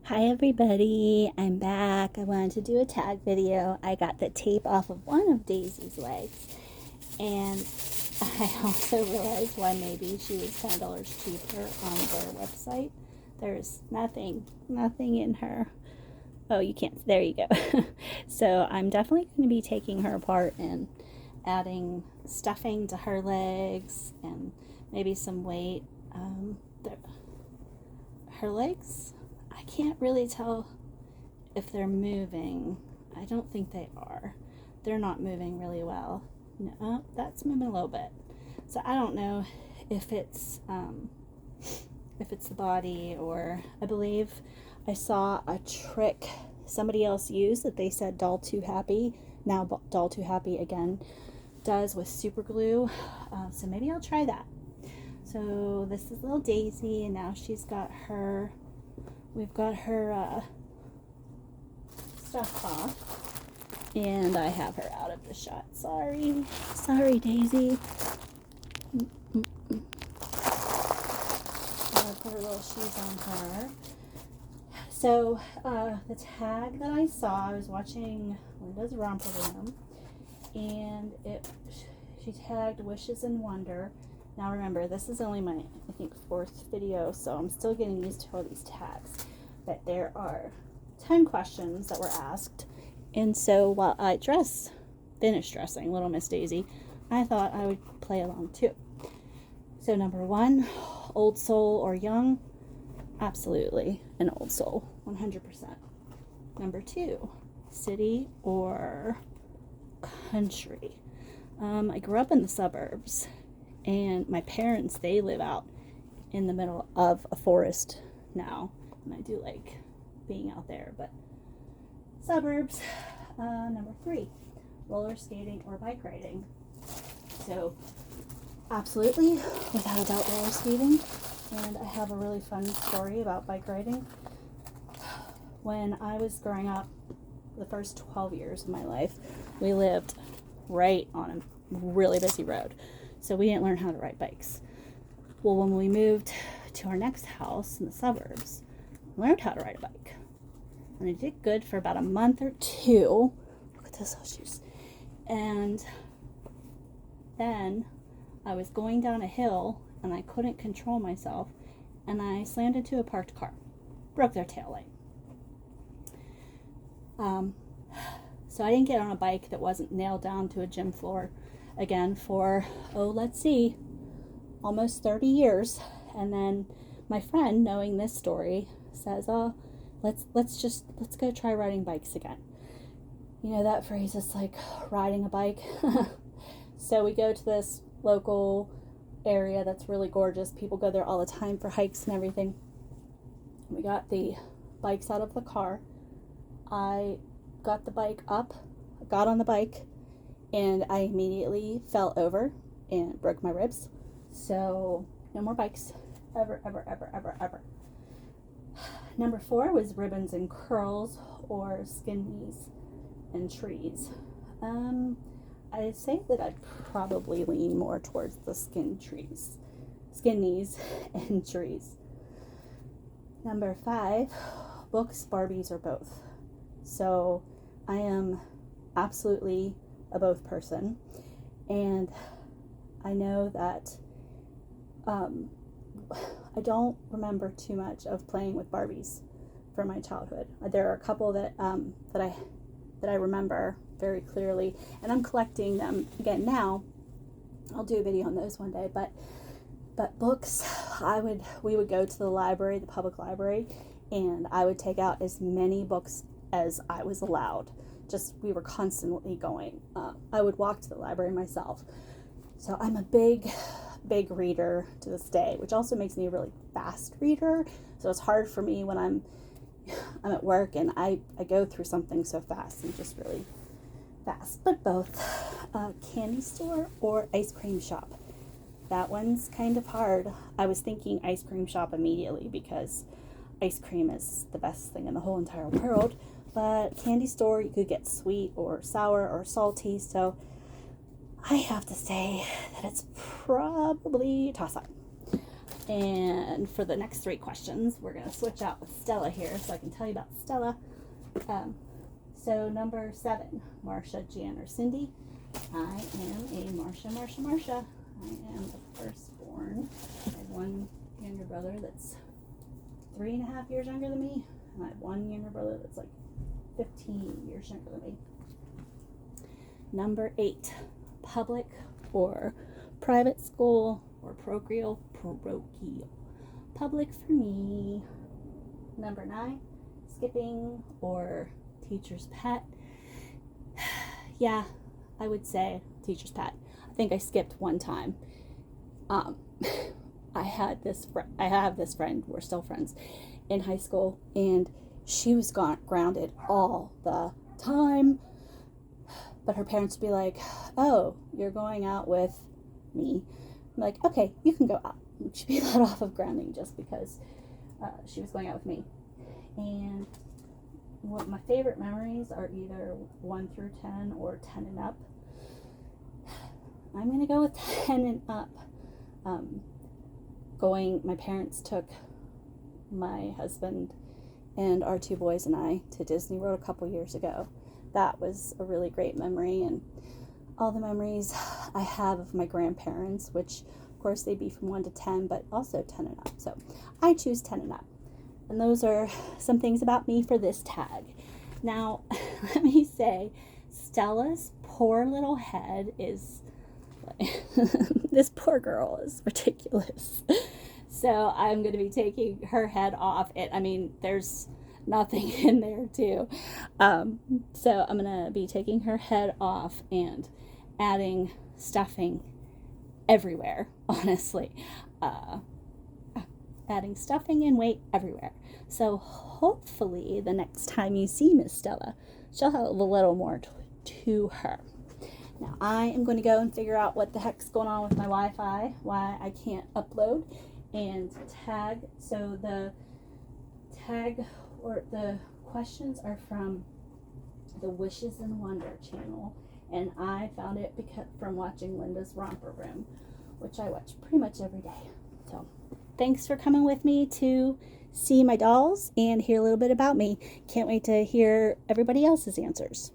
Hi everybody, I'm back. I wanted to do a tag video. I got the tape off of one of Daisy's legs, and I also realized why maybe she was $10 cheaper on their website. There's nothing in her. Oh, you can't, there you go. So I'm definitely going to be taking her apart and adding stuffing to her legs and maybe some weight. Her legs, I can't really tell if they're moving. I don't think they are. They're not moving really well. No, that's moving a little bit. So I don't know if it's the body, or I believe I saw a trick somebody else used that they said Doll Too Happy, now Doll Too Happy again, does with super glue. So maybe I'll try that. So this is little Daisy, and now we've got her stuff off, and I have her out of the shot. Sorry Daisy. I'll put her little shoes on her. So the tag that I saw, I was watching Lindasromperroom, and she tagged Wishes and Wonder. Now remember, this is only my, I think, 4th video, so I'm still getting used to all these tags. But there are 10 questions that were asked. And so while I finished dressing little Miss Daisy, I thought I would play along too. So number 1, old soul or young? Absolutely an old soul, 100%. Number 2, city or country? I grew up in the suburbs. And my parents, they live out in the middle of a forest now. And I do like being out there, but suburbs. Number 3, roller skating or bike riding? So absolutely, without a doubt, roller skating. And I have a really fun story about bike riding. When I was growing up, the first 12 years of my life, we lived right on a really busy road. So we didn't learn how to ride bikes. Well, when we moved to our next house in the suburbs, I learned how to ride a bike. And I did good for about a month or 2. Look at those shoes. And then I was going down a hill and I couldn't control myself, and I slammed into a parked car. Broke their tail light. So I didn't get on a bike that wasn't nailed down to a gym floor again for, let's see, almost 30 years. And then my friend, knowing this story, says, let's go try riding bikes again. You know that phrase, it's like riding a bike. So we go to this local area that's really gorgeous. People go there all the time for hikes and everything. We got the bikes out of the car. I got the bike up, got on the bike, and I immediately fell over and broke my ribs. So no more bikes ever. Number 4 was ribbons and curls or skin knees and trees. I'd say that I'd probably lean more towards the skin knees and trees. Number 5, books, Barbies, or both. So I am absolutely a both person, and I know that I don't remember too much of playing with Barbies from my childhood. There are a couple that I remember very clearly, and I'm collecting them again now. I'll do a video on those one day. But books, we would go to the library, the public library, and I would take out as many books as I was allowed. We were constantly going. I would walk to the library myself. So I'm a big reader to this day, which also makes me a really fast reader. So it's hard for me when I'm at work and I go through something so fast and just really fast. But both. Candy store or ice cream shop? That one's kind of hard. I was thinking ice cream shop immediately because ice cream is the best thing in the whole entire world. But candy store, you could get sweet or sour or salty. So I have to say that it's probably a toss-up. And for the next 3 questions, we're going to switch out with Stella here so I can tell you about Stella. So number 7, Marsha, Jan, or Cindy. I am a Marsha. I am the firstborn. I have one younger brother that's 3.5 years younger than me, and I have one younger brother that's like 15 years younger than me. Number 8, public or private school or parochial. Public for me. Number 9, skipping or teacher's pet. Yeah, I would say teacher's pet. I think I skipped one time. I have this friend, we're still friends, in high school, and she was grounded all the time. But her parents would be like, "Oh, you're going out with me." I'm like, "Okay, you can go out." She'd be let off of grounding just because she was going out with me. And what my favorite memories are either 1 through 10 or 10 and up. I'm going to go with 10 and up. My parents took my husband and our 2 boys and I to Disney World a couple years ago. That was a really great memory, and all the memories I have of my grandparents, which of course they'd be from 1 to 10, but also 10 and up. So I choose 10 and up. And those are some things about me for this tag. Now, let me say, Stella's poor little head is, this poor girl is ridiculous. So I'm going to be taking her head off. There's nothing in there too. So I'm going to be taking her head off and adding stuffing everywhere, honestly. Adding stuffing and weight everywhere. So hopefully the next time you see Miss Stella, she'll have a little more to her. Now I am going to go and figure out what the heck's going on with my Wi-Fi, why I can't upload and tag. So the tag or the questions are from the Wishes and Wonder channel, and I found it from watching Lindasromperroom, which I watch pretty much every day. So thanks for coming with me to see my dolls and hear a little bit about me. Can't wait to hear everybody else's answers.